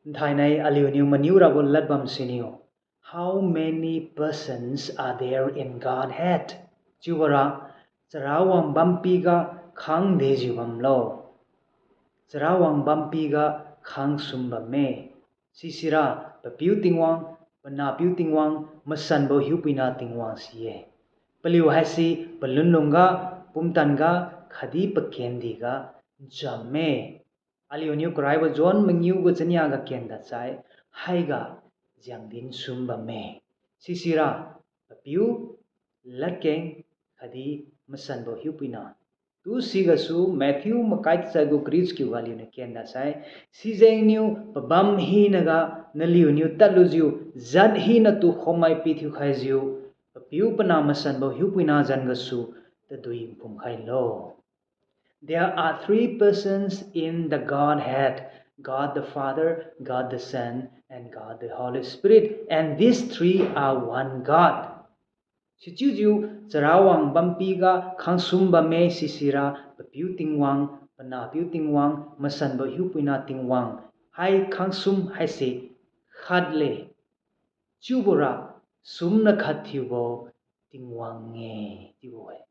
Thai nay aliu new maniura bol latbam sinio. How many persons are there in Godhead? Chubara Charawangbampii ga khang dejubam lo. Charawangbampii ga khang sumbame. Sisira papiu tingwang pana piu tingwang Masanbo hupina tingwang siye. Paliu hasi palunlunga pumtanga khadi pakendiga jamme. Aliu new kraiba John mengyu go chanya ga kenda chai haiga jangdin sumbame. Sisira papiu latkeng khadi Masanbo hupina. Tu sigasu Matthew makait sagu Chris ki waliu ne kenda sai sijeng new pabam hi naga naliu new taluju zat hi na tu khomai pithu khaijiu papiu pana Masanbo hupina jangasu taduim pum khai lo. There are three persons in the Godhead: God the Father, God the Son, and God the Holy Spirit, and these three are one God. Sichuju Charawangbampii ga khangsumba sisira papiu tingwang pana piu tingwang Masanbo hupina tingwang hai khangsum haise khadle chubura sumna khathibo tingwang nge tibo hai.